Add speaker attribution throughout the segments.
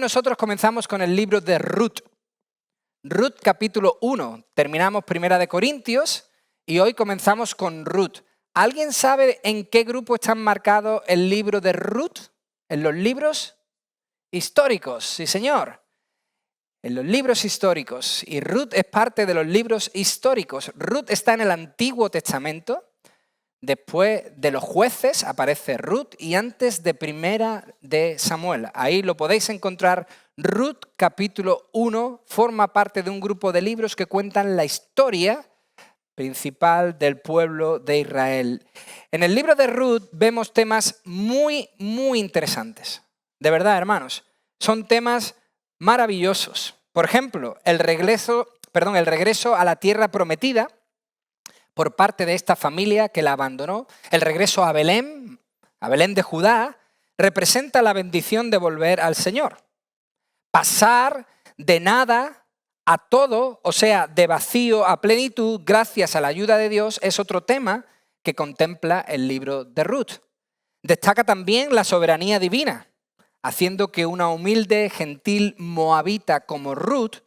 Speaker 1: nosotros comenzamos con el libro de Ruth. Ruth capítulo 1. Terminamos Primera de Corintios y hoy comenzamos con Ruth. ¿Alguien sabe en qué grupo está marcado el libro de Ruth? En los libros históricos, sí señor. En los libros históricos. Y Ruth es parte de los libros históricos. Ruth está en el Antiguo Testamento. Después de los jueces aparece Ruth y antes de Primera de Samuel. Ahí lo podéis encontrar. Ruth capítulo 1 forma parte de un grupo de libros que cuentan la historia principal del pueblo de Israel. En el libro de Ruth vemos temas muy interesantes. De verdad, hermanos, son temas maravillosos. Por ejemplo, el regreso a la tierra prometida por parte de esta familia que la abandonó. El regreso a Belén de Judá, representa la bendición de volver al Señor. Pasar de nada a todo, o sea, de vacío a plenitud, gracias a la ayuda de Dios, es otro tema que contempla el libro de Ruth. Destaca también la soberanía divina, haciendo que una humilde, gentil moabita como Ruth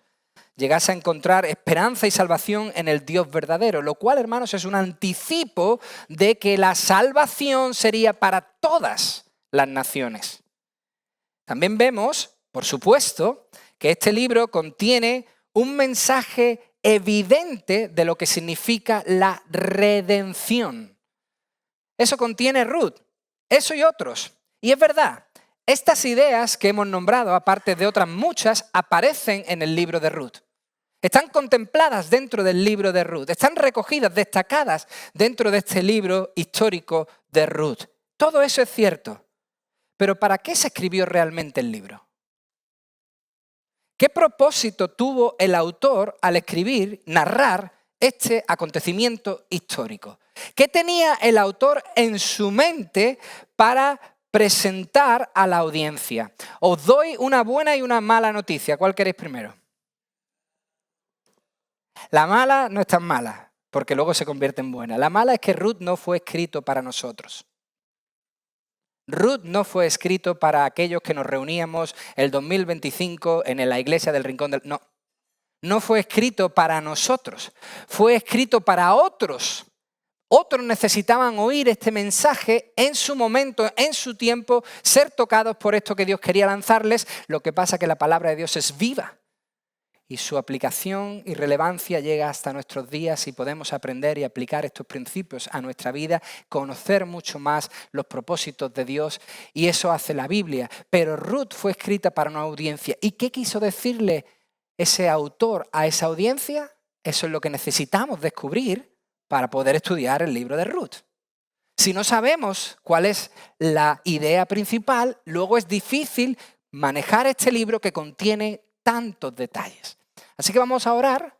Speaker 1: llegase a encontrar esperanza y salvación en el Dios verdadero, lo cual, hermanos, es un anticipo de que la salvación sería para todas las naciones. También vemos, por supuesto, que este libro contiene un mensaje evidente de lo que significa la redención. Eso contiene Ruth, eso y otros. Y es verdad, estas ideas que hemos nombrado, aparte de otras muchas, aparecen en el libro de Ruth. Están contempladas dentro del libro de Ruth, están recogidas, destacadas dentro de este libro histórico de Ruth. Todo eso es cierto. Pero ¿para qué se escribió realmente el libro? ¿Qué propósito tuvo el autor al escribir, narrar este acontecimiento histórico? ¿Qué tenía el autor en su mente para presentar a la audiencia? Os doy una buena y una mala noticia. ¿Cuál queréis primero? La mala no es tan mala, porque luego se convierte en buena. La mala es que Ruth no fue escrito para nosotros. Ruth no fue escrito para aquellos que nos reuníamos el 2025 en la iglesia del Rincón del... No fue escrito para nosotros, fue escrito para otros. Otros necesitaban oír este mensaje en su momento, en su tiempo, ser tocados por esto que Dios quería lanzarles. Lo que pasa es que la palabra de Dios es viva. Y su aplicación y relevancia llega hasta nuestros días y podemos aprender y aplicar estos principios a nuestra vida, conocer mucho más los propósitos de Dios, y eso hace la Biblia. Pero Ruth fue escrita para una audiencia. ¿Y qué quiso decirle ese autor a esa audiencia? Eso es lo que necesitamos descubrir para poder estudiar el libro de Ruth. Si no sabemos cuál es la idea principal, luego es difícil manejar este libro que contiene tantos detalles. Así que vamos a orar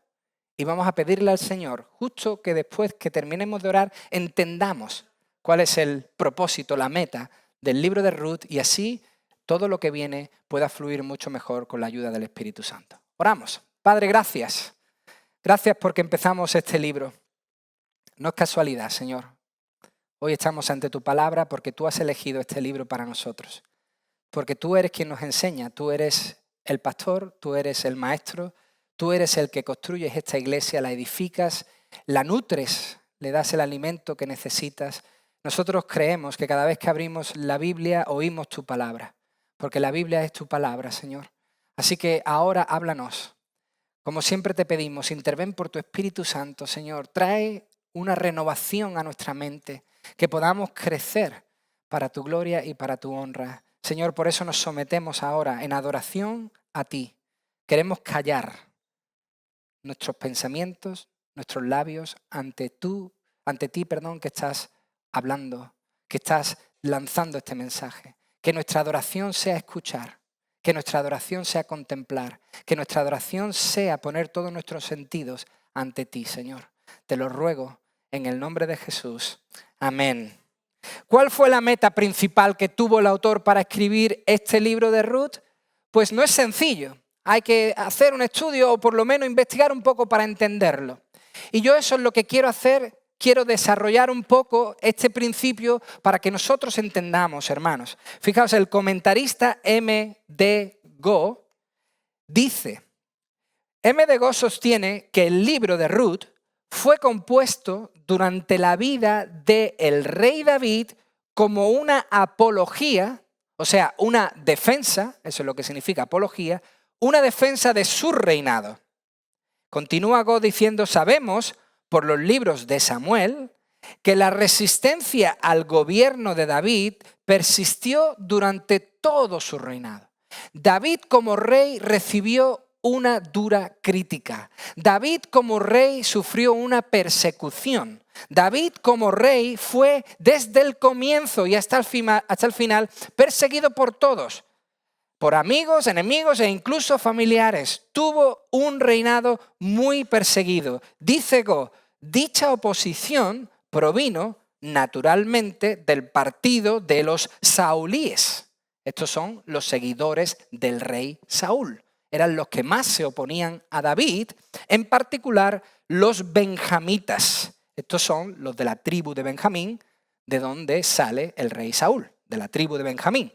Speaker 1: y vamos a pedirle al Señor, justo que después que terminemos de orar, entendamos cuál es el propósito, la meta del libro de Ruth, y así todo lo que viene pueda fluir mucho mejor con la ayuda del Espíritu Santo. Oramos. Padre, gracias. Gracias porque empezamos este libro. No es casualidad, Señor. Hoy estamos ante tu palabra porque tú has elegido este libro para nosotros. Porque tú eres quien nos enseña, tú eres el pastor, tú eres el maestro, tú eres el que construyes esta iglesia, la edificas, la nutres, le das el alimento que necesitas. Nosotros creemos que cada vez que abrimos la Biblia oímos tu palabra, porque la Biblia es tu palabra, Señor. Así que ahora háblanos. Como siempre te pedimos, interven por tu Espíritu Santo, Señor. Trae una renovación a nuestra mente, que podamos crecer para tu gloria y para tu honra. Señor, por eso nos sometemos ahora en adoración a ti. Queremos callar nuestros pensamientos, nuestros labios ante ti, que estás hablando, que estás lanzando este mensaje. Que nuestra adoración sea escuchar, que nuestra adoración sea contemplar, que nuestra adoración sea poner todos nuestros sentidos ante ti, Señor. Te lo ruego en el nombre de Jesús. Amén. ¿Cuál fue la meta principal que tuvo el autor para escribir este libro de Ruth? Pues no es sencillo. Hay que hacer un estudio o por lo menos investigar un poco para entenderlo. Y yo eso es lo que quiero hacer. Quiero desarrollar un poco este principio para que nosotros entendamos, hermanos. Fijaos, el comentarista M.D. Go, dice, MD Go sostiene que el libro de Ruth fue compuesto durante la vida del rey David como una apología, o sea, una defensa, eso es lo que significa apología, una defensa de su reinado. Continúa Go diciendo, sabemos por los libros de Samuel que la resistencia al gobierno de David persistió durante todo su reinado. David como rey recibió una dura crítica. David como rey sufrió una persecución. David como rey fue desde el comienzo y hasta el final perseguido por todos. Por amigos, enemigos e incluso familiares. Tuvo un reinado muy perseguido. Dice Go, dicha oposición provino naturalmente del partido de los saulíes. Estos son los seguidores del rey Saúl. Eran los que más se oponían a David, en particular los benjamitas. Estos son los de la tribu de Benjamín, de donde sale el rey Saúl, de la tribu de Benjamín.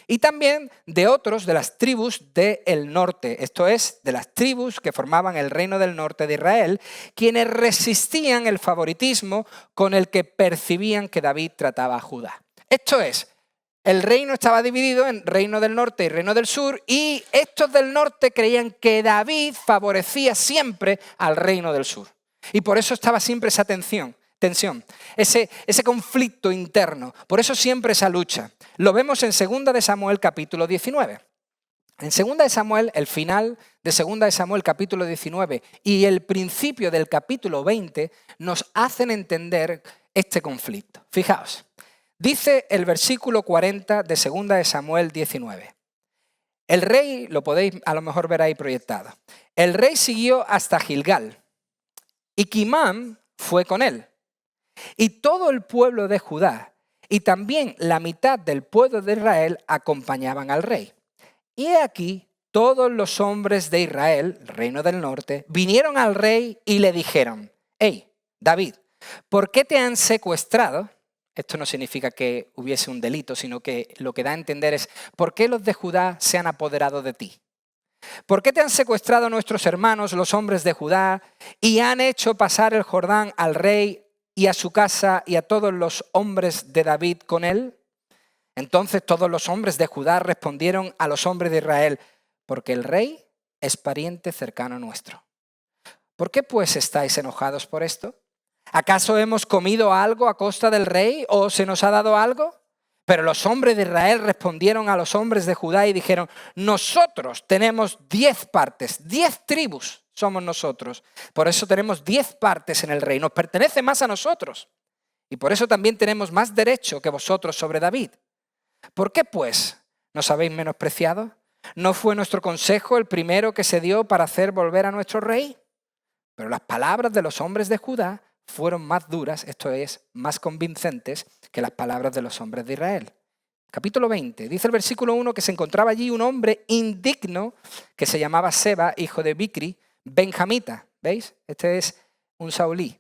Speaker 1: Y también de otros de las tribus del norte, esto es, de las tribus que formaban el reino del norte de Israel, quienes resistían el favoritismo con el que percibían que David trataba a Judá. Esto es, el reino estaba dividido en reino del norte y reino del sur, y estos del norte creían que David favorecía siempre al reino del sur. Y por eso estaba siempre esa tensión, ese conflicto interno, por eso siempre esa lucha. Lo vemos en 2 de Samuel capítulo 19. En 2 de Samuel, el final de 2 de Samuel capítulo 19 y el principio del capítulo 20 nos hacen entender este conflicto. Fijaos, dice el versículo 40 de 2 de Samuel 19. El rey, lo podéis a lo mejor ver ahí proyectado, el rey siguió hasta Gilgal y Quimán fue con él. Y todo el pueblo de Judá y también la mitad del pueblo de Israel acompañaban al rey. Y he aquí, todos los hombres de Israel, el reino del norte, vinieron al rey y le dijeron, hey, David, ¿por qué te han secuestrado? Esto no significa que hubiese un delito, sino que lo que da a entender es, ¿por qué los de Judá se han apoderado de ti? ¿Por qué te han secuestrado nuestros hermanos, los hombres de Judá, y han hecho pasar el Jordán al rey y a su casa y a todos los hombres de David con él? Entonces todos los hombres de Judá respondieron a los hombres de Israel, porque el rey es pariente cercano nuestro. ¿Por qué pues estáis enojados por esto? ¿Acaso hemos comido algo a costa del rey o se nos ha dado algo? Pero los hombres de Israel respondieron a los hombres de Judá y dijeron, nosotros tenemos 10 partes, 10 tribus somos nosotros. Por eso tenemos 10 partes en el rey, nos pertenece más a nosotros. Y por eso también tenemos más derecho que vosotros sobre David. ¿Por qué pues nos habéis menospreciado? ¿No fue nuestro consejo el primero que se dio para hacer volver a nuestro rey? Pero las palabras de los hombres de Judá fueron más duras, esto es, más convincentes que las palabras de los hombres de Israel. Capítulo 20, dice el versículo 1 que se encontraba allí un hombre indigno que se llamaba Seba, hijo de Bicri, benjamita. ¿Veis? Este es un saulí.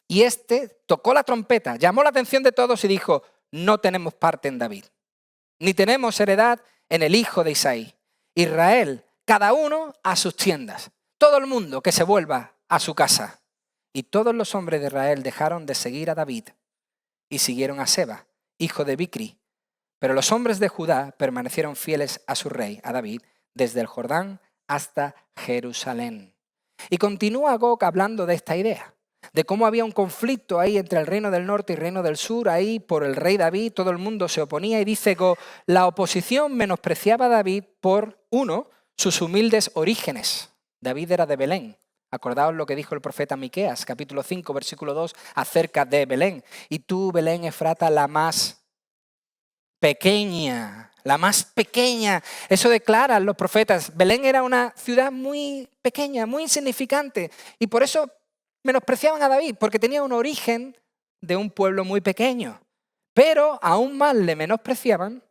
Speaker 1: Y este tocó la trompeta, llamó la atención de todos y dijo, no tenemos parte en David, ni tenemos heredad en el hijo de Isaí. Israel, cada uno a sus tiendas, todo el mundo que se vuelva a su casa. Y todos los hombres de Israel dejaron de seguir a David y siguieron a Seba, hijo de Bicri. Pero los hombres de Judá permanecieron fieles a su rey, a David, desde el Jordán hasta Jerusalén. Y continúa Gog hablando de esta idea, de cómo había un conflicto ahí entre el reino del norte y el reino del sur, ahí por el rey David, todo el mundo se oponía y dice Gog, la oposición menospreciaba a David por, uno, sus humildes orígenes. David era de Belén. Acordaos lo que dijo el profeta Miqueas, capítulo 5, versículo 2, acerca de Belén. Y tú, Belén Efrata, la más pequeña, la más pequeña. Eso declaran los profetas. Belén era una ciudad muy pequeña, muy insignificante. Y por eso menospreciaban a David, porque tenía un origen de un pueblo muy pequeño. Pero aún más le menospreciaban,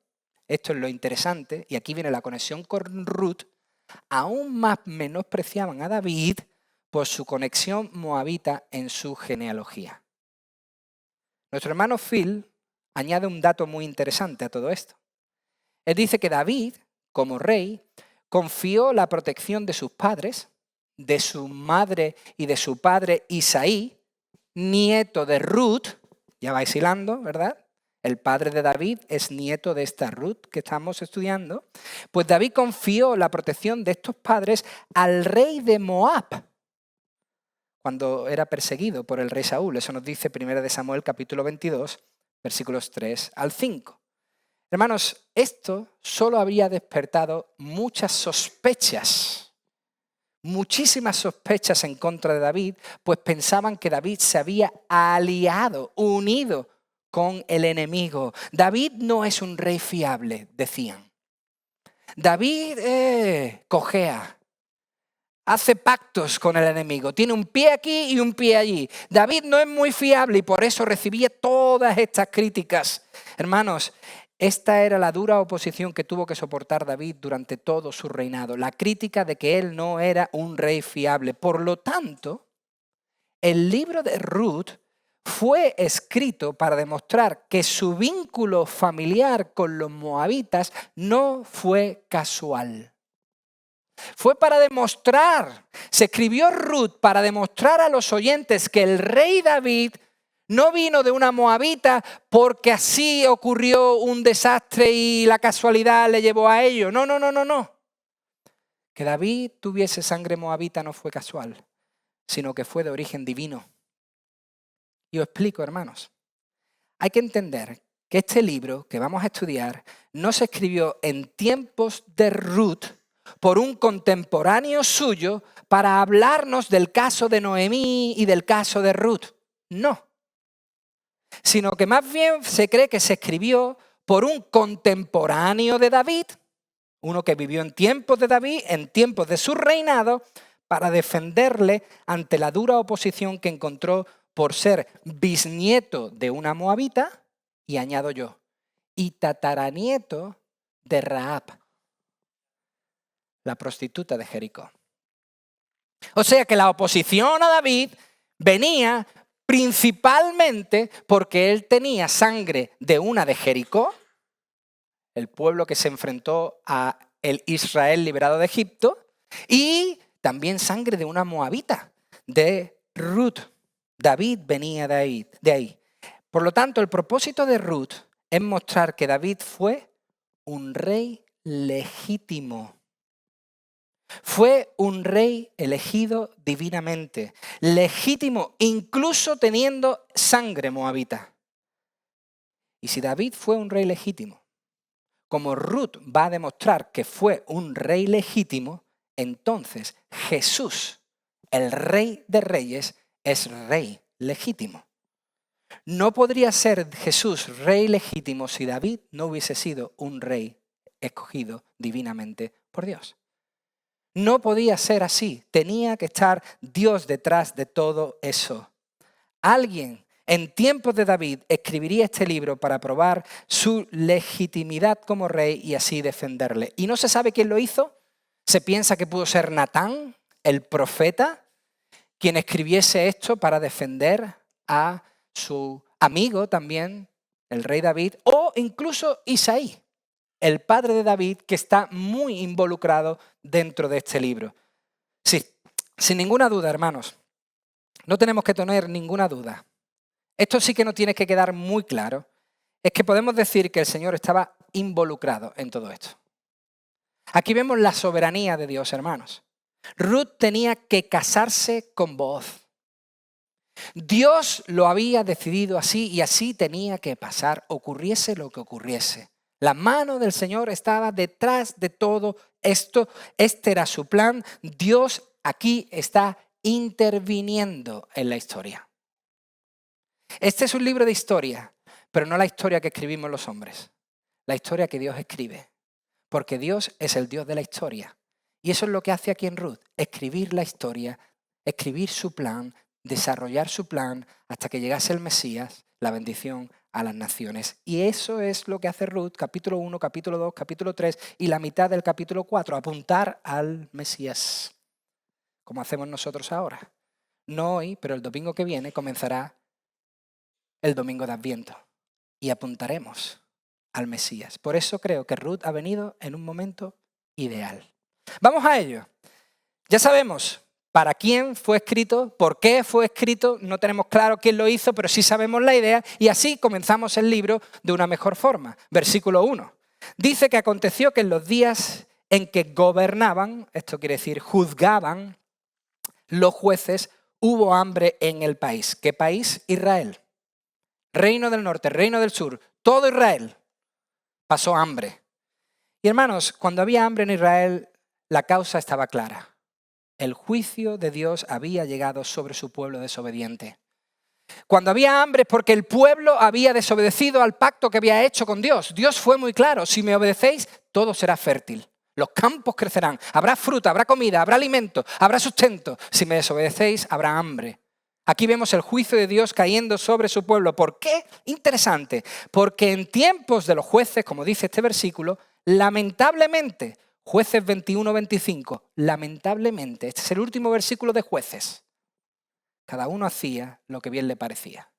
Speaker 1: esto es lo interesante, y aquí viene la conexión con Ruth, aún más menospreciaban a David por su conexión moabita en su genealogía. Nuestro hermano Phil añade un dato muy interesante a todo esto. Él dice que David, como rey, confió la protección de sus padres, de su madre y de su padre Isaí, nieto de Ruth, ya vais hilando, ¿verdad? El padre de David es nieto de esta Ruth que estamos estudiando. Pues David confió la protección de estos padres al rey de Moab, cuando era perseguido por el rey Saúl. Eso nos dice 1 Samuel capítulo 22, versículos 3 al 5. Hermanos, esto solo habría despertado muchas sospechas, muchísimas sospechas en contra de David, pues pensaban que David se había aliado, unido con el enemigo. David no es un rey fiable, decían. David cojea, hace pactos con el enemigo, tiene un pie aquí y un pie allí. David no es muy fiable y por eso recibía todas estas críticas. Hermanos, esta era la dura oposición que tuvo que soportar David durante todo su reinado, la crítica de que él no era un rey fiable. Por lo tanto, el libro de Ruth fue escrito para demostrar que su vínculo familiar con los moabitas no fue casual. Fue para demostrar, se escribió Ruth para demostrar a los oyentes que el rey David no vino de una moabita porque así ocurrió un desastre y la casualidad le llevó a ello. No. Que David tuviese sangre moabita no fue casual, sino que fue de origen divino. Y os explico, hermanos. Hay que entender que este libro que vamos a estudiar no se escribió en tiempos de Ruth por un contemporáneo suyo para hablarnos del caso de Noemí y del caso de Ruth. No. Sino que más bien se cree que se escribió por un contemporáneo de David, uno que vivió en tiempos de David, en tiempos de su reinado, para defenderle ante la dura oposición que encontró por ser bisnieto de una moabita, y añado yo, y tataranieto de Rahab, la prostituta de Jericó. O sea que la oposición a David venía principalmente porque él tenía sangre de una de Jericó, el pueblo que se enfrentó a el Israel liberado de Egipto, y también sangre de una moabita, de Ruth. David venía de ahí. Por lo tanto, el propósito de Ruth es mostrar que David fue un rey legítimo. Fue un rey elegido divinamente, legítimo, incluso teniendo sangre moabita. Y si David fue un rey legítimo, como Ruth va a demostrar que fue un rey legítimo, entonces Jesús, el Rey de Reyes, es rey legítimo. No podría ser Jesús rey legítimo si David no hubiese sido un rey escogido divinamente por Dios. No podía ser así. Tenía que estar Dios detrás de todo eso. Alguien en tiempos de David escribiría este libro para probar su legitimidad como rey y así defenderle. Y no se sabe quién lo hizo. Se piensa que pudo ser Natán, el profeta, quien escribiese esto para defender a su amigo también, el rey David, o incluso Isaí, el padre de David, que está muy involucrado dentro de este libro. Sí, sin ninguna duda, hermanos, no tenemos que tener ninguna duda. Esto sí que nos tiene que quedar muy claro. Es que podemos decir que el Señor estaba involucrado en todo esto. Aquí vemos la soberanía de Dios, hermanos. Ruth tenía que casarse con Booz. Dios lo había decidido así y así tenía que pasar, ocurriese lo que ocurriese. La mano del Señor estaba detrás de todo esto. Este era su plan. Dios aquí está interviniendo en la historia. Este es un libro de historia, pero no la historia que escribimos los hombres. La historia que Dios escribe. Porque Dios es el Dios de la historia. Y eso es lo que hace aquí en Ruth. Escribir la historia, escribir su plan, desarrollar su plan hasta que llegase el Mesías, la bendición a las naciones. Y eso es lo que hace Ruth, capítulo 1, capítulo 2, capítulo 3 y la mitad del capítulo 4, apuntar al Mesías, como hacemos nosotros ahora. No hoy, pero el domingo que viene comenzará el domingo de Adviento y apuntaremos al Mesías. Por eso creo que Ruth ha venido en un momento ideal. Vamos a ello. Ya sabemos para quién fue escrito, por qué fue escrito, no tenemos claro quién lo hizo, pero sí sabemos la idea y así comenzamos el libro de una mejor forma. Versículo 1. Dice que aconteció que en los días en que gobernaban, esto quiere decir juzgaban, los jueces, hubo hambre en el país. ¿Qué país? Israel. Reino del norte, reino del sur, todo Israel pasó hambre. Y hermanos, cuando había hambre en Israel, la causa estaba clara. El juicio de Dios había llegado sobre su pueblo desobediente. Cuando había hambre es porque el pueblo había desobedecido al pacto que había hecho con Dios. Dios fue muy claro, si me obedecéis, todo será fértil. Los campos crecerán, habrá fruta, habrá comida, habrá alimento, habrá sustento. Si me desobedecéis, habrá hambre. Aquí vemos el juicio de Dios cayendo sobre su pueblo. ¿Por qué? Interesante. Porque en tiempos de los jueces, como dice este versículo, lamentablemente, Jueces 21-25, lamentablemente, este es el último versículo de Jueces, cada uno hacía lo que bien le parecía.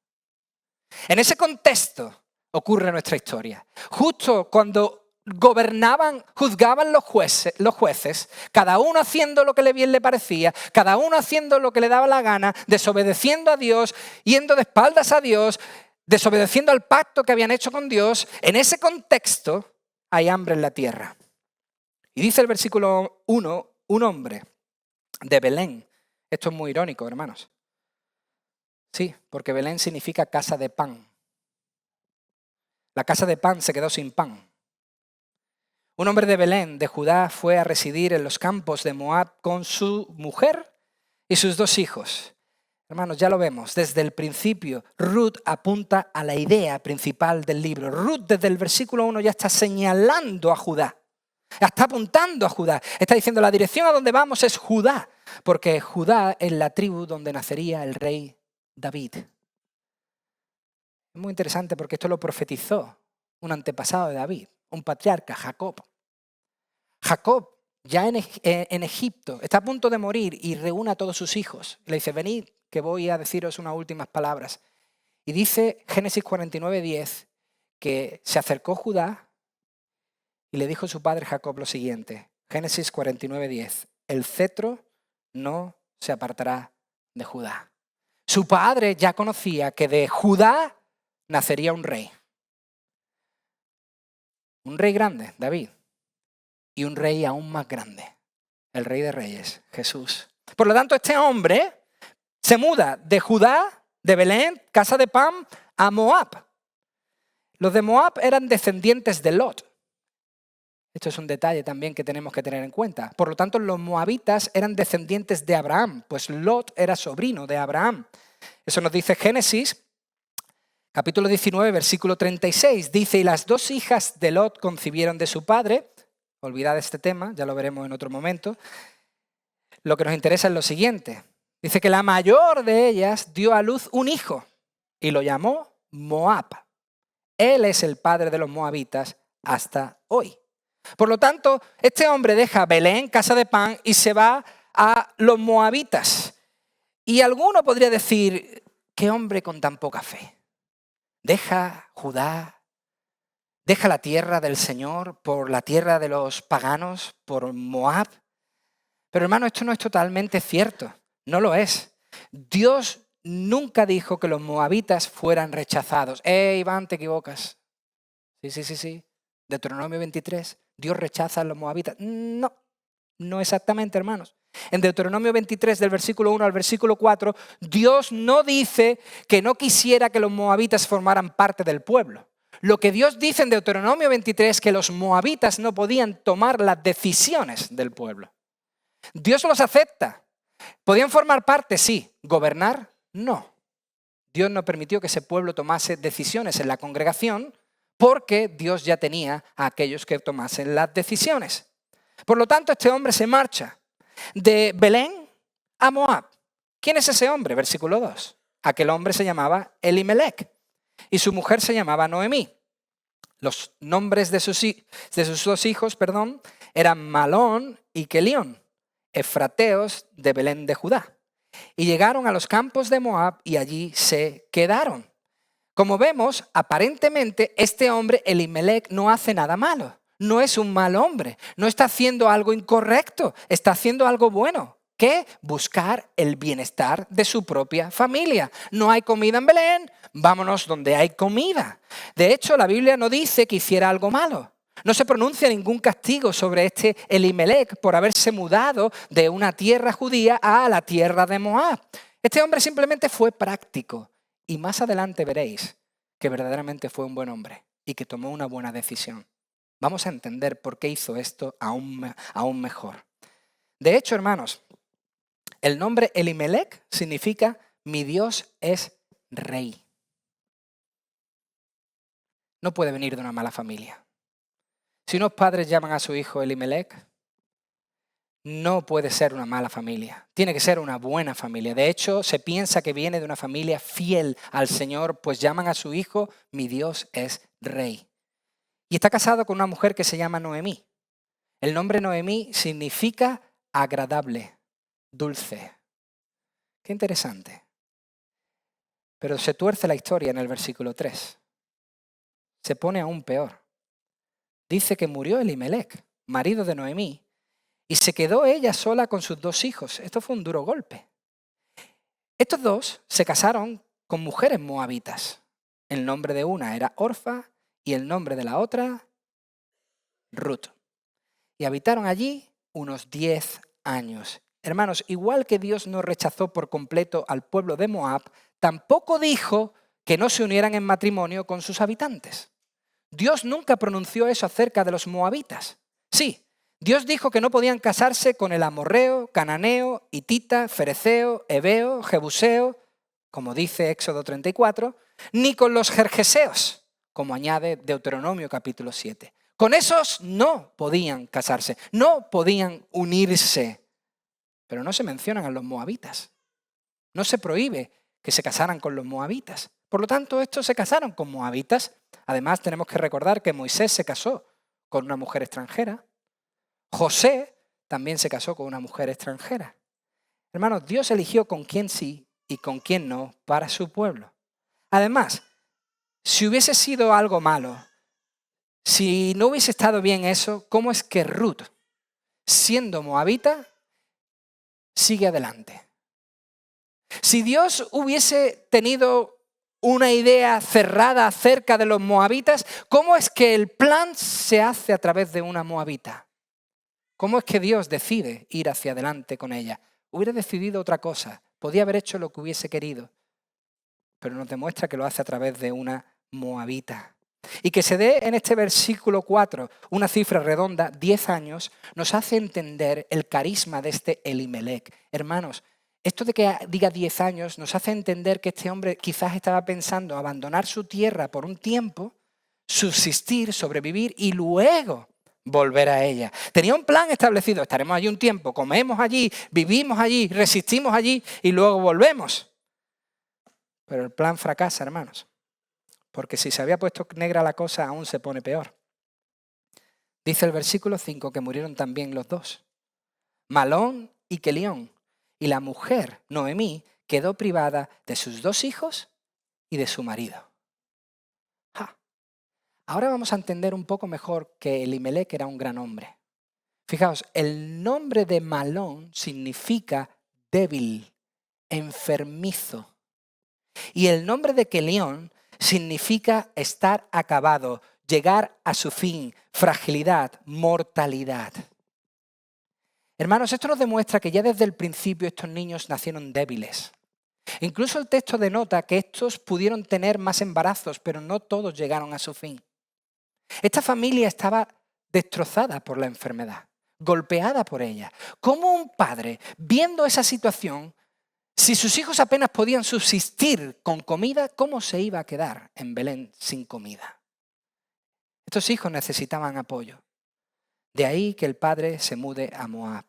Speaker 1: En ese contexto ocurre nuestra historia. Justo cuando gobernaban, juzgaban los jueces, cada uno haciendo lo que bien le parecía, cada uno haciendo lo que le daba la gana, desobedeciendo a Dios, yendo de espaldas a Dios, desobedeciendo al pacto que habían hecho con Dios, en ese contexto hay hambre en la tierra. Y dice el versículo 1, un hombre de Belén. Esto es muy irónico, hermanos. Sí, porque Belén significa casa de pan. La casa de pan se quedó sin pan. Un hombre de Belén, de Judá, fue a residir en los campos de Moab con su mujer y sus 2 hijos. Hermanos, ya lo vemos, desde el principio, Ruth apunta a la idea principal del libro. Ruth desde el versículo 1 ya está señalando a Judá. Está apuntando a Judá. Está diciendo la dirección a donde vamos es Judá. Porque Judá es la tribu donde nacería el rey David. Es muy interesante porque esto lo profetizó un antepasado de David, un patriarca, Jacob. Jacob, ya en Egipto, está a punto de morir y reúne a todos sus hijos. Le dice, venid, que voy a deciros unas últimas palabras. Y dice Génesis 49:10 que se acercó Judá y le dijo a su padre Jacob lo siguiente, Génesis 49:10, el cetro no se apartará de Judá. Su padre ya conocía que de Judá nacería un rey grande, David, y un rey aún más grande, el rey de reyes, Jesús. Por lo tanto, este hombre se muda de Judá, de Belén, casa de pan, a Moab. Los de Moab eran descendientes de Lot. Esto es un detalle también que tenemos que tener en cuenta. Por lo tanto, los moabitas eran descendientes de Abraham, pues Lot era sobrino de Abraham. Eso nos dice Génesis, capítulo 19, versículo 36. Dice, y las 2 hijas de Lot concibieron de su padre. Olvidad este tema, ya lo veremos en otro momento. Lo que nos interesa es lo siguiente. Dice que la mayor de ellas dio a luz un hijo y lo llamó Moab. Él es el padre de los moabitas hasta hoy. Por lo tanto, este hombre deja Belén, casa de pan, y se va a los moabitas. Y alguno podría decir, ¿qué hombre con tan poca fe? Deja Judá, deja la tierra del Señor por la tierra de los paganos, por Moab. Pero hermano, esto no es totalmente cierto, no lo es. Dios nunca dijo que los moabitas fueran rechazados. Iván, te equivocas. Sí. Deuteronomio 23, Dios rechaza a los moabitas. No exactamente, hermanos. En Deuteronomio 23, del versículo 1 al versículo 4, Dios no dice que no quisiera que los moabitas formaran parte del pueblo. Lo que Dios dice en Deuteronomio 23 es que los moabitas no podían tomar las decisiones del pueblo. Dios los acepta. ¿Podían formar parte? Sí. ¿Gobernar? No. Dios no permitió que ese pueblo tomase decisiones en la congregación porque Dios ya tenía a aquellos que tomasen las decisiones. Por lo tanto, este hombre se marcha de Belén a Moab. ¿Quién es ese hombre? Versículo 2. Aquel hombre se llamaba Elimelec y su mujer se llamaba Noemí. Los nombres de sus 2 hijos, eran Malón y Kelión, efrateos de Belén de Judá. Y llegaron a los campos de Moab y allí se quedaron. Como vemos, aparentemente este hombre, Elimelec, no hace nada malo. no es un mal hombre, no está haciendo algo incorrecto, está haciendo algo bueno. ¿Qué? Buscar el bienestar de su propia familia. No hay comida en Belén, vámonos donde hay comida. De hecho, la Biblia no dice que hiciera algo malo. No se pronuncia ningún castigo sobre este Elimelec por haberse mudado de una tierra judía a la tierra de Moab. Este hombre simplemente fue práctico y más adelante veréis que verdaderamente fue un buen hombre y que tomó una buena decisión. Vamos a entender por qué hizo esto aún mejor. De hecho, hermanos, el nombre Elimelec significa mi Dios es rey. No puede venir de una mala familia. Si unos padres llaman a su hijo Elimelec, no puede ser una mala familia. Tiene que ser una buena familia. De hecho, se piensa que viene de una familia fiel al Señor, pues llaman a su hijo mi Dios es rey. Y está casado con una mujer que se llama Noemí. El nombre Noemí significa agradable, dulce. Qué interesante. Pero se tuerce la historia en el versículo 3. Se pone aún peor. Dice que murió Elimelec, marido de Noemí, y se quedó ella sola con sus 2 hijos. Esto fue un duro golpe. Estos 2 se casaron con mujeres moabitas. El nombre de una era Orfa y el nombre de la otra, Ruth. Y habitaron allí unos 10 años. Hermanos, igual que Dios no rechazó por completo al pueblo de Moab, tampoco dijo que no se unieran en matrimonio con sus habitantes. Dios nunca pronunció eso acerca de los moabitas. Sí, Dios dijo que no podían casarse con el amorreo, cananeo, hitita, fereceo, heveo, jebuseo, como dice Éxodo 34, ni con los gergeseos, como añade Deuteronomio capítulo 7. Con esos no podían casarse, no podían unirse. Pero no se mencionan a los moabitas. No se prohíbe que se casaran con los moabitas. Por lo tanto, estos se casaron con moabitas. Además, tenemos que recordar que Moisés se casó con una mujer extranjera. José también se casó con una mujer extranjera. Hermanos, Dios eligió con quién sí y con quién no para su pueblo. Además, si hubiese sido algo malo, si no hubiese estado bien eso, ¿cómo es que Ruth, siendo moabita, sigue adelante? Si Dios hubiese tenido una idea cerrada acerca de los moabitas, ¿cómo es que el plan se hace a través de una moabita? ¿Cómo es que Dios decide ir hacia adelante con ella? Hubiera decidido otra cosa, podía haber hecho lo que hubiese querido, pero nos demuestra que lo hace a través de una moabita. Y que se dé en este versículo 4 una cifra redonda, 10 años, nos hace entender el carisma de este Elimelec. Hermanos, esto de que diga 10 años nos hace entender que este hombre quizás estaba pensando abandonar su tierra por un tiempo, subsistir, sobrevivir y luego volver a ella. Tenía un plan establecido, estaremos allí un tiempo, comemos allí, vivimos allí, resistimos allí y luego volvemos. Pero el plan fracasa, hermanos, porque si se había puesto negra la cosa aún se pone peor. Dice el versículo 5 que murieron también los 2, Malón y Kelión, y la mujer, Noemí, quedó privada de sus 2 hijos y de su marido. Ahora vamos a entender un poco mejor que Elimelec era un gran hombre. Fijaos, el nombre de Malón significa débil, enfermizo. Y el nombre de Kelión significa estar acabado, llegar a su fin, fragilidad, mortalidad. Hermanos, esto nos demuestra que ya desde el principio estos niños nacieron débiles. Incluso el texto denota que estos pudieron tener más embarazos, pero no todos llegaron a su fin. Esta familia estaba destrozada por la enfermedad, golpeada por ella. ¿Cómo un padre, viendo esa situación, si sus hijos apenas podían subsistir con comida, cómo se iba a quedar en Belén sin comida? Estos hijos necesitaban apoyo. De ahí que el padre se mude a Moab.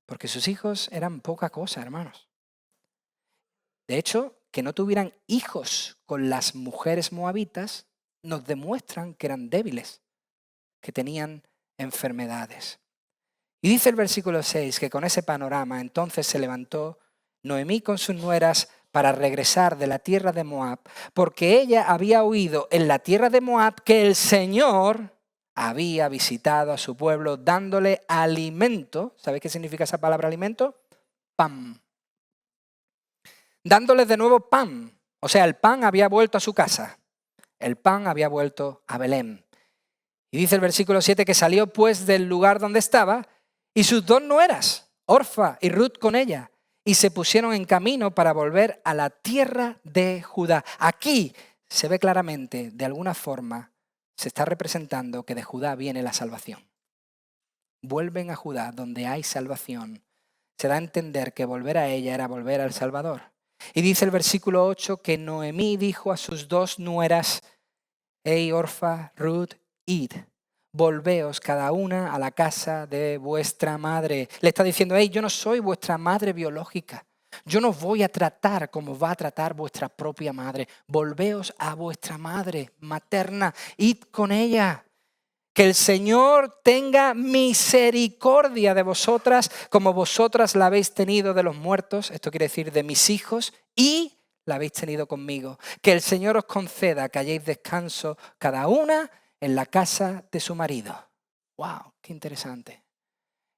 Speaker 1: Porque sus hijos eran poca cosa, hermanos. De hecho, que no tuvieran hijos con las mujeres moabitas nos demuestran que eran débiles, que tenían enfermedades. Y dice el versículo 6 que con ese panorama entonces se levantó Noemí con sus nueras para regresar de la tierra de Moab, porque ella había oído en la tierra de Moab que el Señor había visitado a su pueblo dándole alimento. ¿Sabéis qué significa esa palabra alimento? Pan. Dándoles de nuevo pan. O sea, el pan había vuelto a su casa. El pan había vuelto a Belén. Y dice el versículo 7 que salió pues del lugar donde estaba y sus dos nueras, Orfa y Ruth con ella, y se pusieron en camino para volver a la tierra de Judá. Aquí se ve claramente, de alguna forma, se está representando que de Judá viene la salvación. Vuelven a Judá donde hay salvación. Se da a entender que volver a ella era volver al Salvador. Y dice el versículo 8 que Noemí dijo a sus dos nueras, hey Orfa, Ruth, id, volveos cada una a la casa de vuestra madre. Le está diciendo, hey, yo no soy vuestra madre biológica. Yo no voy a tratar como va a tratar vuestra propia madre. Volveos a vuestra madre materna, id con ella. Que el Señor tenga misericordia de vosotras como vosotras la habéis tenido de los muertos, esto quiere decir de mis hijos, y la habéis tenido conmigo. Que el Señor os conceda que halléis descanso cada una en la casa de su marido. ¡Wow! ¡Qué interesante!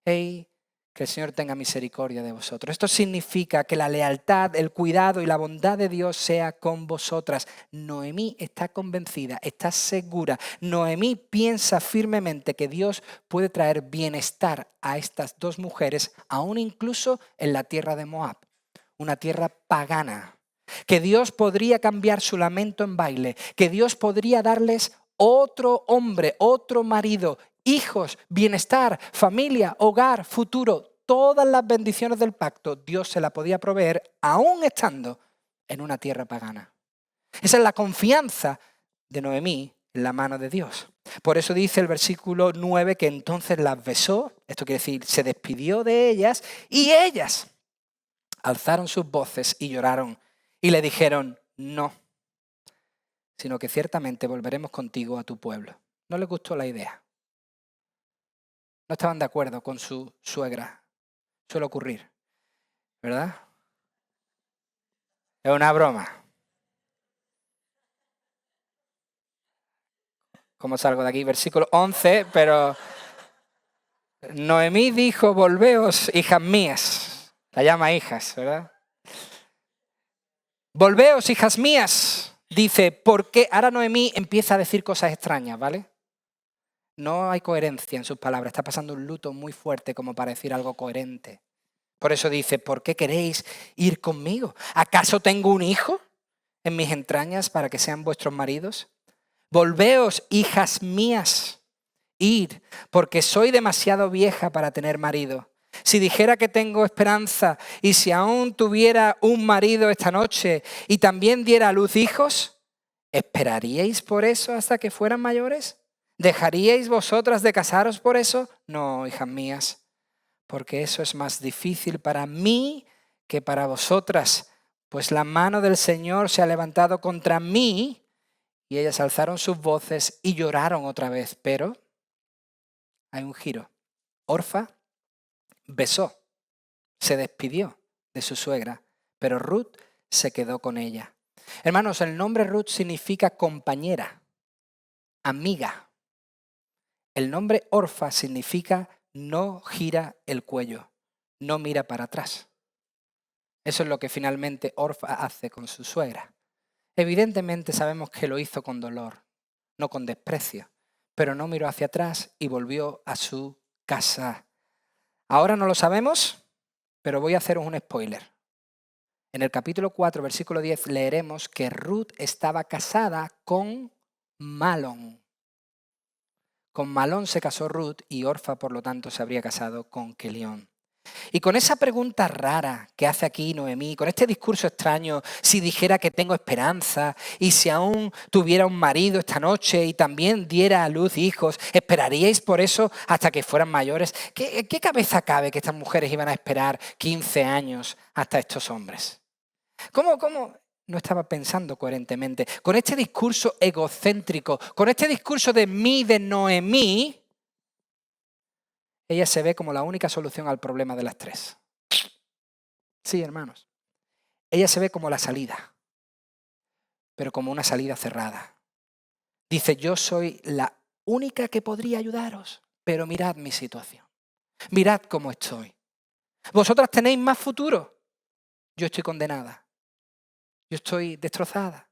Speaker 1: Hey, que el Señor tenga misericordia de vosotros. Esto significa que la lealtad, el cuidado y la bondad de Dios sea con vosotras. Noemí está convencida, está segura. Noemí piensa firmemente que Dios puede traer bienestar a estas dos mujeres, aún incluso en la tierra de Moab, una tierra pagana. Que Dios podría cambiar su lamento en baile, que Dios podría darles otro hombre, otro marido, hijos, bienestar, familia, hogar, futuro. Todas las bendiciones del pacto Dios se la podía proveer aún estando en una tierra pagana. Esa es la confianza de Noemí en la mano de Dios. Por eso dice el versículo 9 que entonces las besó, esto quiere decir, se despidió de ellas y ellas alzaron sus voces y lloraron y le dijeron, no, sino que ciertamente volveremos contigo a tu pueblo. No les gustó la idea. No estaban de acuerdo con su suegra. Suele ocurrir, ¿verdad? Es una broma. ¿Cómo salgo de aquí? Versículo 11, pero Noemí dijo, volveos, hijas mías. La llama hijas, ¿verdad? Volveos, hijas mías. Dice, ¿por qué? Ahora Noemí empieza a decir cosas extrañas, ¿vale? No hay coherencia en sus palabras. Está pasando un luto muy fuerte como para decir algo coherente. Por eso dice, ¿por qué queréis ir conmigo? ¿Acaso tengo un hijo en mis entrañas para que sean vuestros maridos? Volveos, hijas mías, id, porque soy demasiado vieja para tener marido. Si dijera que tengo esperanza y si aún tuviera un marido esta noche y también diera a luz hijos, ¿esperaríais por eso hasta que fueran mayores? ¿Dejaríais vosotras de casaros por eso? No, hijas mías, porque eso es más difícil para mí que para vosotras, pues la mano del Señor se ha levantado contra mí. Y ellas alzaron sus voces y lloraron otra vez, pero hay un giro. Orfa besó, se despidió de su suegra, pero Ruth se quedó con ella. Hermanos, el nombre Ruth significa compañera, amiga. El nombre Orfa significa no gira el cuello, no mira para atrás. Eso es lo que finalmente Orfa hace con su suegra. Evidentemente sabemos que lo hizo con dolor, no con desprecio, pero no miró hacia atrás y volvió a su casa. Ahora no lo sabemos, pero voy a haceros un spoiler. En el capítulo 4, versículo 10, leeremos que Ruth estaba casada con Malón. Con Malón se casó Ruth y Orfa, por lo tanto, se habría casado con Kelión. Y con esa pregunta rara que hace aquí Noemí, con este discurso extraño, si dijera que tengo esperanza y si aún tuviera un marido esta noche y también diera a luz hijos, ¿esperaríais por eso hasta que fueran mayores? ¿Qué cabeza cabe que estas mujeres iban a esperar 15 años hasta estos hombres? ¿Cómo no estaba pensando coherentemente? Con este discurso egocéntrico, con este discurso de mí, de Noemí, ella se ve como la única solución al problema de las tres. Sí, hermanos. Ella se ve como la salida, pero como una salida cerrada. Dice, yo soy la única que podría ayudaros, pero mirad mi situación. Mirad cómo estoy. Vosotras tenéis más futuro. Yo estoy condenada. Yo estoy destrozada.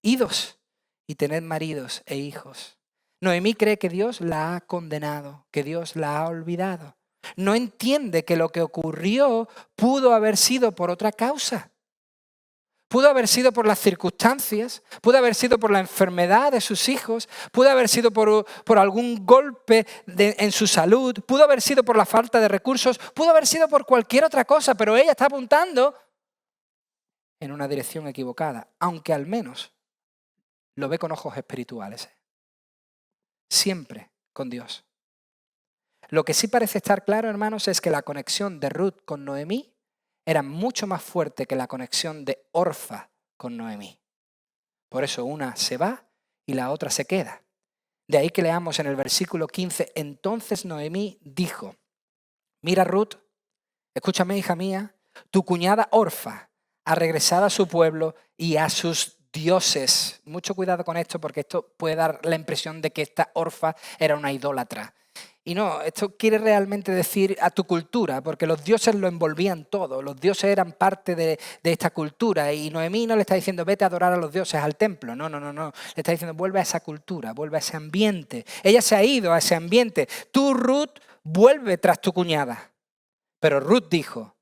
Speaker 1: Idos y tened maridos e hijos. Noemí cree que Dios la ha condenado, que Dios la ha olvidado. No entiende que lo que ocurrió pudo haber sido por otra causa. Pudo haber sido por las circunstancias, pudo haber sido por la enfermedad de sus hijos, pudo haber sido por algún golpe en su salud, pudo haber sido por la falta de recursos, pudo haber sido por cualquier otra cosa, pero ella está apuntando en una dirección equivocada, aunque al menos lo ve con ojos espirituales. Siempre con Dios. Lo que sí parece estar claro, hermanos, es que la conexión de Ruth con Noemí era mucho más fuerte que la conexión de Orfa con Noemí. Por eso una se va y la otra se queda. De ahí que leamos en el versículo 15, entonces Noemí dijo, mira Ruth, escúchame hija mía, tu cuñada Orfa ha regresado a su pueblo y a sus dioses. Mucho cuidado con esto porque esto puede dar la impresión de que esta Orfa era una idólatra. Y no, esto quiere realmente decir a tu cultura, porque los dioses lo envolvían todo, los dioses eran parte de esta cultura y Noemí no le está diciendo vete a adorar a los dioses al templo, no, le está diciendo vuelve a esa cultura, vuelve a ese ambiente. Ella se ha ido a ese ambiente, tú Ruth vuelve tras tu cuñada. Pero Ruth dijo,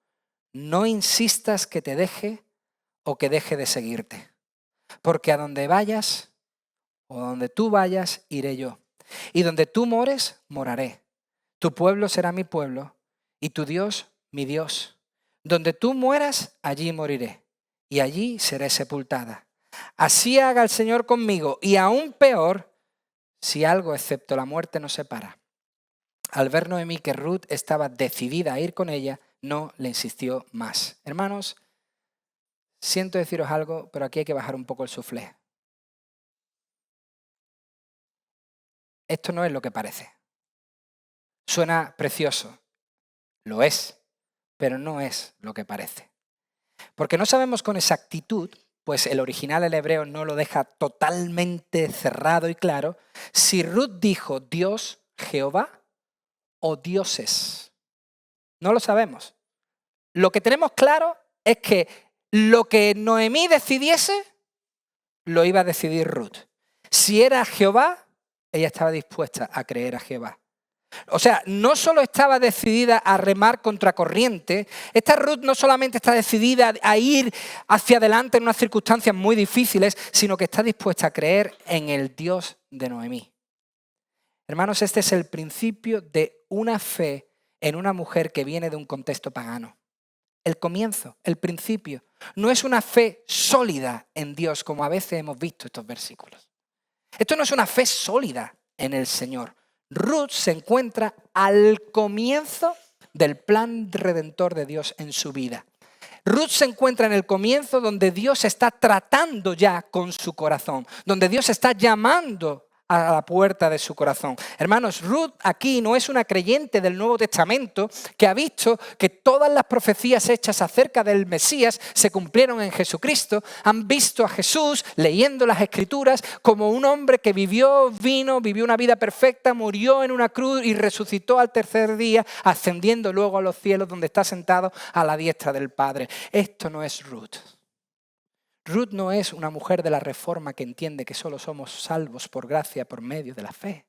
Speaker 1: no insistas que te deje o que deje de seguirte, porque a donde vayas o donde tú vayas iré yo. Y donde tú mores, moraré. Tu pueblo será mi pueblo y tu Dios, mi Dios. Donde tú mueras, allí moriré y allí seré sepultada. Así haga el Señor conmigo y aún peor, si algo excepto la muerte nos separa. Al ver Noemí que Ruth estaba decidida a ir con ella, no le insistió más. Hermanos, siento deciros algo, pero aquí hay que bajar un poco el suflé. Esto no es lo que parece. Suena precioso, lo es, pero no es lo que parece. Porque no sabemos con exactitud, pues el original el hebreo no lo deja totalmente cerrado y claro, si Ruth dijo Dios, Jehová o dioses. No lo sabemos. Lo que tenemos claro es que lo que Noemí decidiese, lo iba a decidir Ruth. Si era Jehová, ella estaba dispuesta a creer a Jehová. O sea, no solo estaba decidida a remar contra corriente, esta Ruth no solamente está decidida a ir hacia adelante en unas circunstancias muy difíciles, sino que está dispuesta a creer en el Dios de Noemí. Hermanos, este es el principio de una fe en una mujer que viene de un contexto pagano. El comienzo, el principio, no es una fe sólida en Dios, como a veces hemos visto estos versículos. Esto no es una fe sólida en el Señor. Ruth se encuentra al comienzo del plan redentor de Dios en su vida. Ruth se encuentra en el comienzo donde Dios está tratando ya con su corazón, donde Dios está llamando a la puerta de su corazón. Hermanos, Ruth aquí no es una creyente del Nuevo Testamento que ha visto que todas las profecías hechas acerca del Mesías se cumplieron en Jesucristo. Han visto a Jesús leyendo las Escrituras como un hombre que vivió una vida perfecta, murió en una cruz y resucitó al tercer día, ascendiendo luego a los cielos donde está sentado a la diestra del Padre. Esto no es Ruth. Ruth no es una mujer de la Reforma que entiende que solo somos salvos por gracia por medio de la fe.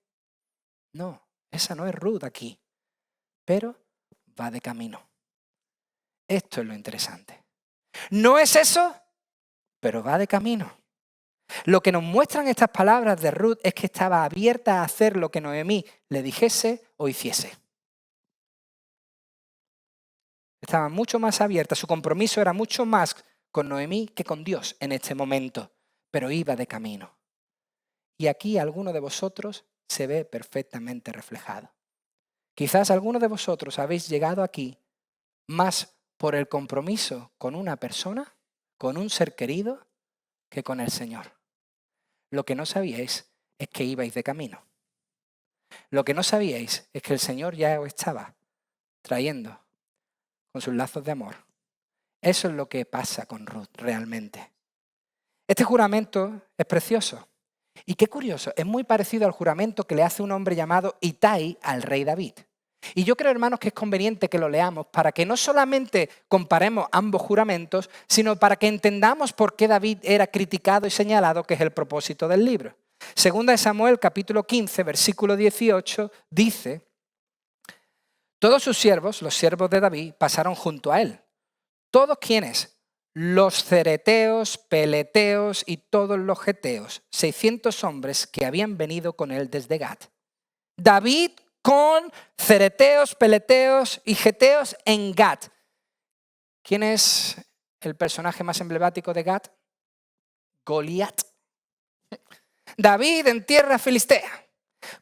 Speaker 1: No, esa no es Ruth aquí, pero va de camino. Esto es lo interesante. No es eso, pero va de camino. Lo que nos muestran estas palabras de Ruth es que estaba abierta a hacer lo que Noemí le dijese o hiciese. Estaba mucho más abierta, su compromiso era mucho más con Noemí que con Dios en este momento, pero iba de camino. Y aquí alguno de vosotros se ve perfectamente reflejado. Quizás algunos de vosotros habéis llegado aquí más por el compromiso con una persona, con un ser querido, que con el Señor. Lo que no sabíais es que ibais de camino. Lo que no sabíais es que el Señor ya os estaba trayendo con sus lazos de amor. Eso es lo que pasa con Ruth realmente. Este juramento es precioso Y qué curioso, es muy parecido al juramento que le hace un hombre llamado Itai al rey David. Y yo creo, hermanos, que es conveniente que lo leamos para que no solamente comparemos ambos juramentos, sino para que entendamos por qué David era criticado y señalado, que es el propósito del libro. Segunda de Samuel, capítulo 15, versículo 18, dice: todos sus siervos, los siervos de David, pasaron junto a él. ¿Todos quiénes? Los cereteos, peleteos y todos los geteos, 600 hombres que habían venido con él desde Gat. David con cereteos, peleteos y geteos en Gat. ¿Quién es el personaje más emblemático de Gat? Goliat. David en tierra filistea,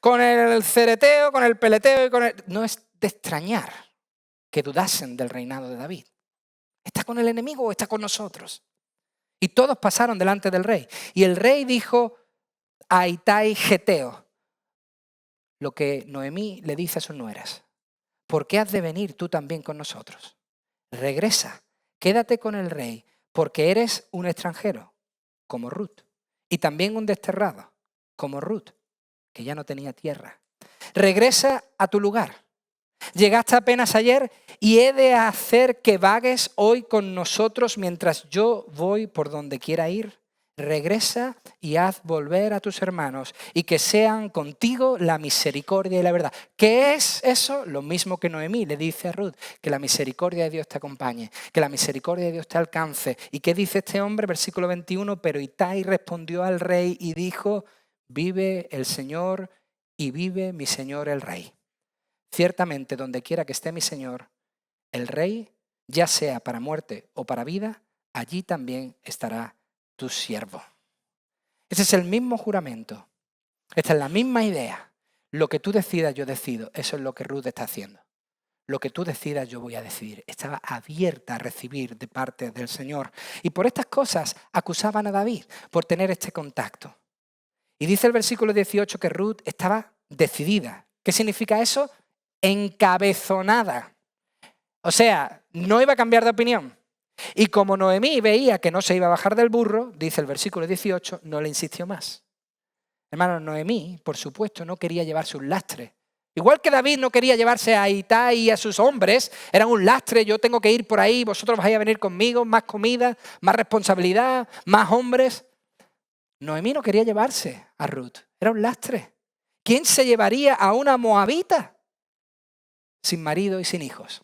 Speaker 1: con el cereteo, con el peleteo y con el... No es de extrañar que dudasen del reinado de David. ¿Está con el enemigo o está con nosotros? Y todos pasaron delante del rey. Y el rey dijo a Itai Geteo lo que Noemí le dice a sus nueras: ¿por qué has de venir tú también con nosotros? Regresa, quédate con el rey, porque eres un extranjero, como Ruth, y también un desterrado, como Ruth, que ya no tenía tierra. Regresa a tu lugar. Llegaste apenas ayer y he de hacer que vagues hoy con nosotros mientras yo voy por donde quiera ir. Regresa y haz volver a tus hermanos y que sean contigo la misericordia y la verdad. ¿Qué es eso? Lo mismo que Noemí le dice a Ruth: que la misericordia de Dios te acompañe, que la misericordia de Dios te alcance. ¿Y qué dice este hombre? Versículo 21, pero Itai respondió al rey y dijo: vive el Señor y vive mi señor el rey. Ciertamente, donde quiera que esté mi señor, el rey, ya sea para muerte o para vida, allí también estará tu siervo. Ese es el mismo juramento. Esta es la misma idea. Lo que tú decidas, yo decido. Eso es lo que Ruth está haciendo. Lo que tú decidas, yo voy a decidir. Estaba abierta a recibir de parte del Señor. Y por estas cosas acusaban a David por tener este contacto. Y dice el versículo 18 que Ruth estaba decidida. ¿Qué significa eso? Encabezonada. O sea, no iba a cambiar de opinión. Y como Noemí veía que no se iba a bajar del burro, dice el versículo 18, no le insistió más. Hermano, Noemí, por supuesto, no quería llevarse un lastre. Igual que David no quería llevarse a Itai y a sus hombres, eran un lastre: yo tengo que ir por ahí, vosotros vais a venir conmigo, más comida, más responsabilidad, más hombres. Noemí no quería llevarse a Ruth, era un lastre. ¿Quién se llevaría a una moabita sin marido y sin hijos?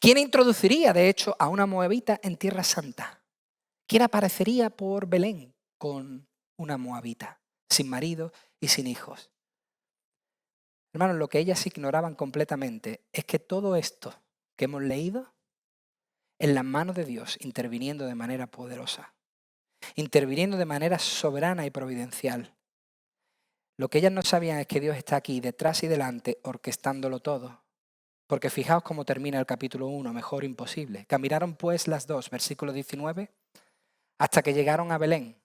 Speaker 1: ¿Quién introduciría, de hecho, a una moabita en Tierra Santa? ¿Quién aparecería por Belén con una moabita, sin marido y sin hijos? Hermanos, lo que ellas ignoraban completamente es que todo esto que hemos leído, en las manos de Dios, interviniendo de manera poderosa, interviniendo de manera soberana y providencial. Lo que ellas no sabían es que Dios está aquí, detrás y delante, orquestándolo todo. Porque fijaos cómo termina el capítulo 1, mejor imposible. Caminaron pues las dos, versículo 19, hasta que llegaron a Belén,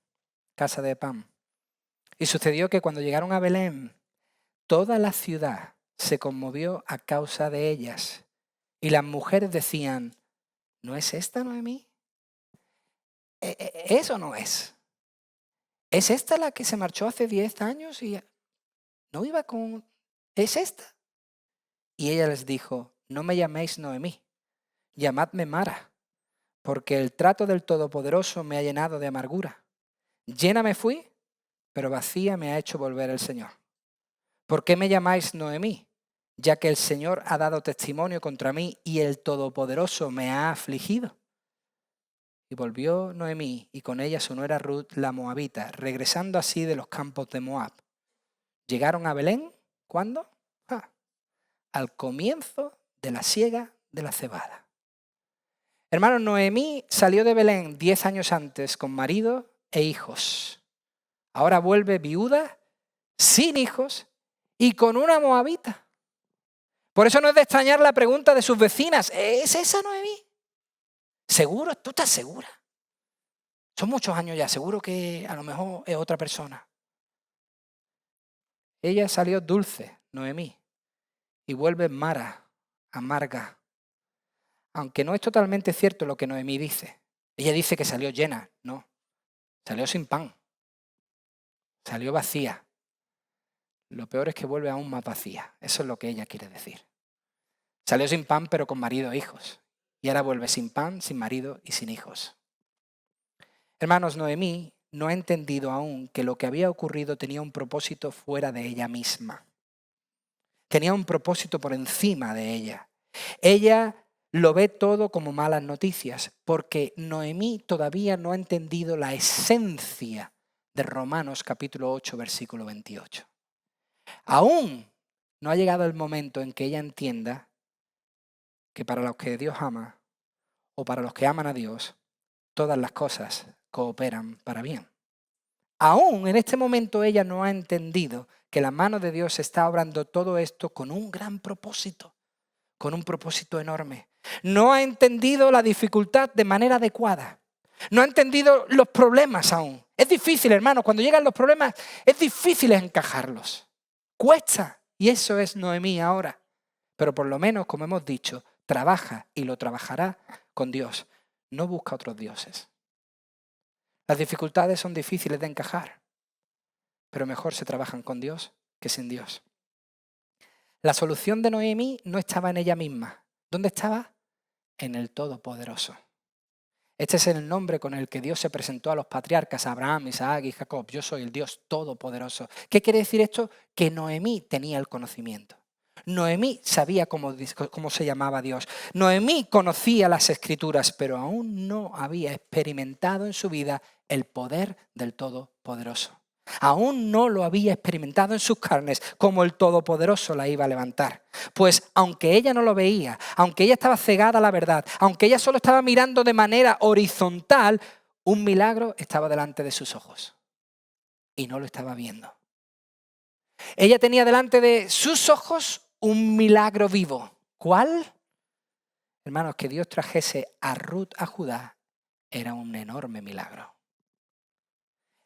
Speaker 1: casa de pan. Y sucedió que cuando llegaron a Belén, toda la ciudad se conmovió a causa de ellas. Y las mujeres decían: ¿no es esta Noemí? Eso no es. ¿Es esta la que se marchó hace 10 años y no iba con... ¿Es esta? Y ella les dijo: no me llaméis Noemí, llamadme Mara, porque el trato del Todopoderoso me ha llenado de amargura. Llena me fui, pero vacía me ha hecho volver el Señor. ¿Por qué me llamáis Noemí? Ya que el Señor ha dado testimonio contra mí y el Todopoderoso me ha afligido. Y volvió Noemí y con ella su nuera Ruth la moabita, regresando así de los campos de Moab. Llegaron a Belén, ¿cuándo? Al comienzo de la siega de la cebada. Hermanos, Noemí salió de Belén 10 años antes con marido e hijos. Ahora vuelve viuda, sin hijos y con una moabita. Por eso no es de extrañar la pregunta de sus vecinas: ¿es esa Noemí? ¿Seguro? ¿Tú estás segura? Son muchos años ya, seguro que a lo mejor es otra persona. Ella salió dulce, Noemí, y vuelve Mara, amarga. Aunque no es totalmente cierto lo que Noemí dice. Ella dice que salió llena, no, salió sin pan. Salió vacía. Lo peor es que vuelve aún más vacía. Eso es lo que ella quiere decir. Salió sin pan, pero con marido e hijos. Y ahora vuelve sin pan, sin marido y sin hijos. Hermanos, Noemí no ha entendido aún que lo que había ocurrido tenía un propósito fuera de ella misma. Tenía un propósito por encima de ella. Ella lo ve todo como malas noticias, porque Noemí todavía no ha entendido la esencia de Romanos capítulo 8, versículo 28. Aún no ha llegado el momento en que ella entienda que para los que Dios ama o para los que aman a Dios, todas las cosas cooperan para bien. Aún en este momento ella no ha entendido que la mano de Dios está obrando todo esto con un gran propósito, con un propósito enorme. No ha entendido la dificultad de manera adecuada. No ha entendido los problemas aún. Es difícil, hermano, cuando llegan los problemas es difícil encajarlos. Cuesta, y eso es Noemí ahora. Pero por lo menos, como hemos dicho, trabaja y lo trabajará con Dios. No busca otros dioses. Las dificultades son difíciles de encajar, pero mejor se trabajan con Dios que sin Dios. La solución de Noemí no estaba en ella misma. ¿Dónde estaba? En el Todopoderoso. Este es el nombre con el que Dios se presentó a los patriarcas, Abraham, Isaac y Jacob. Yo soy el Dios Todopoderoso. ¿Qué quiere decir esto? Que Noemí tenía el conocimiento. Noemí sabía cómo se llamaba Dios. Noemí conocía las Escrituras, pero aún no había experimentado en su vida el poder del Todopoderoso. Aún no lo había experimentado en sus carnes como el Todopoderoso la iba a levantar. Pues aunque ella no lo veía, aunque ella estaba cegada a la verdad, aunque ella solo estaba mirando de manera horizontal, un milagro estaba delante de sus ojos y no lo estaba viendo. Ella tenía delante de sus ojos un milagro vivo. ¿Cuál? Hermanos, que Dios trajese a Ruth a Judá era un enorme milagro.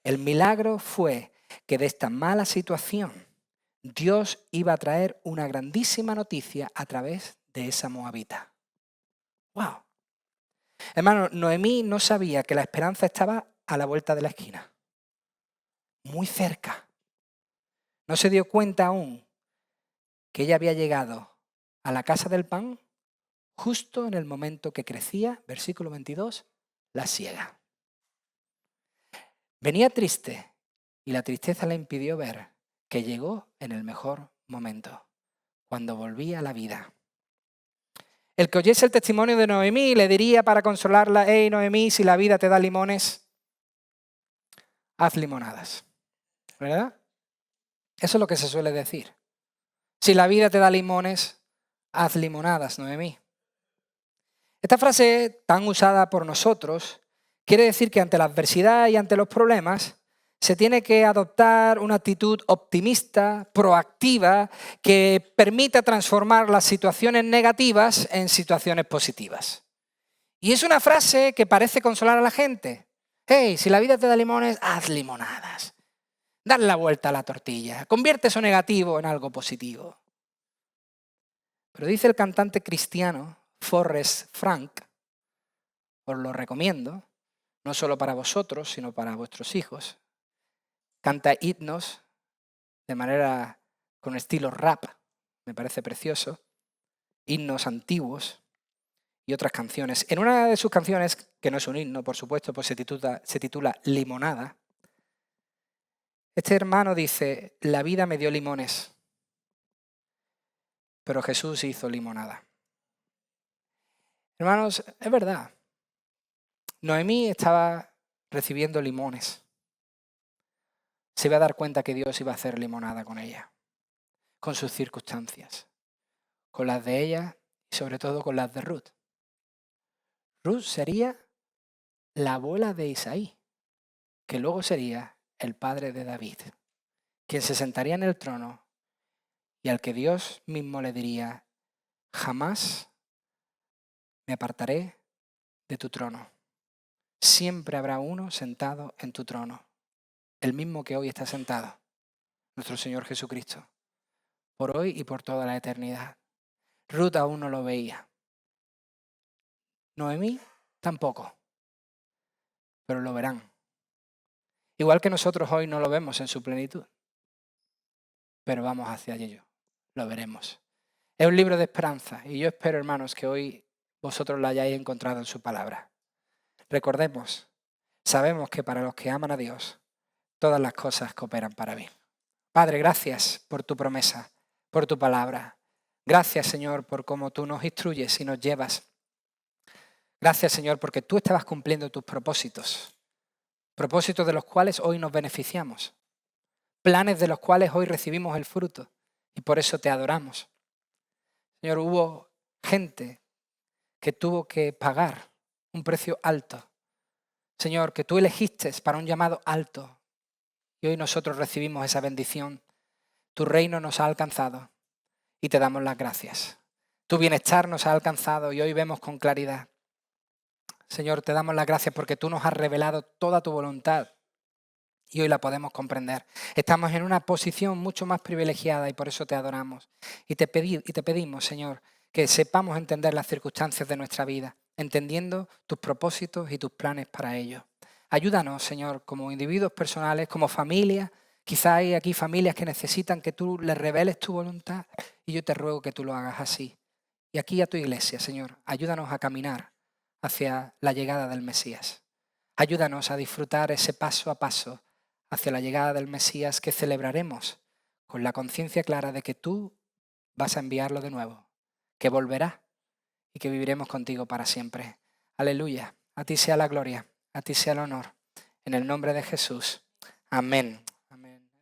Speaker 1: El milagro fue que de esta mala situación Dios iba a traer una grandísima noticia a través de esa moabita. ¡Wow! Hermano, Noemí no sabía que la esperanza estaba a la vuelta de la esquina, muy cerca. No se dio cuenta aún que ella había llegado a la casa del pan justo en el momento que crecía, versículo 22, la siega. Venía triste y la tristeza le impidió ver que llegó en el mejor momento, cuando volvía a la vida. El que oyese el testimonio de Noemí le diría para consolarla: hey Noemí, si la vida te da limones, haz limonadas. ¿Verdad? Eso es lo que se suele decir. Si la vida te da limones, haz limonadas, Noemí. Esta frase tan usada por nosotros quiere decir que ante la adversidad y ante los problemas se tiene que adoptar una actitud optimista, proactiva, que permita transformar las situaciones negativas en situaciones positivas. Y es una frase que parece consolar a la gente. Hey, si la vida te da limones, haz limonadas. Dale la vuelta a la tortilla. Convierte eso negativo en algo positivo. Pero dice el cantante cristiano Forrest Frank, os lo recomiendo, no solo para vosotros, sino para vuestros hijos. Canta himnos de manera con estilo rap, me parece precioso, himnos antiguos y otras canciones. En una de sus canciones, que no es un himno, por supuesto, pues se titula Limonada, este hermano dice: la vida me dio limones, pero Jesús hizo limonada. Hermanos, es verdad. Noemí estaba recibiendo limones. Se iba a dar cuenta que Dios iba a hacer limonada con ella, con sus circunstancias, con las de ella y sobre todo con las de Ruth. Ruth sería la abuela de Isaí, que luego sería el padre de David, quien se sentaría en el trono y al que Dios mismo le diría: jamás me apartaré de tu trono. Siempre habrá uno sentado en tu trono, el mismo que hoy está sentado, nuestro Señor Jesucristo, por hoy y por toda la eternidad. Ruth aún no lo veía. Noemí tampoco, pero lo verán. Igual que nosotros hoy no lo vemos en su plenitud, pero vamos hacia ello, lo veremos. Es un libro de esperanza y yo espero, hermanos, que hoy vosotros lo hayáis encontrado en su palabra. Recordemos, sabemos que para los que aman a Dios, todas las cosas cooperan para bien. Padre, gracias por tu promesa, por tu palabra. Gracias, Señor, por cómo tú nos instruyes y nos llevas. Gracias, Señor, porque tú estabas cumpliendo tus propósitos de los cuales hoy nos beneficiamos, planes de los cuales hoy recibimos el fruto y por eso te adoramos. Señor, hubo gente que tuvo que pagar un precio alto. Señor, que tú elegiste para un llamado alto y hoy nosotros recibimos esa bendición. Tu reino nos ha alcanzado y te damos las gracias. Tu bienestar nos ha alcanzado y hoy vemos con claridad. Señor, te damos las gracias porque tú nos has revelado toda tu voluntad y hoy la podemos comprender. Estamos en una posición mucho más privilegiada y por eso te adoramos. Y te pedimos, Señor, que sepamos entender las circunstancias de nuestra vida, entendiendo tus propósitos y tus planes para ello. Ayúdanos, Señor, como individuos personales, como familia. Quizá hay aquí familias que necesitan que tú les reveles tu voluntad y yo te ruego que tú lo hagas así. Y aquí a tu iglesia, Señor, ayúdanos a caminar hacia la llegada del Mesías. Ayúdanos a disfrutar ese paso a paso hacia la llegada del Mesías que celebraremos con la conciencia clara de que tú vas a enviarlo de nuevo, que volverá y que viviremos contigo para siempre. Aleluya. A ti sea la gloria, a ti sea el honor. En el nombre de Jesús. Amén.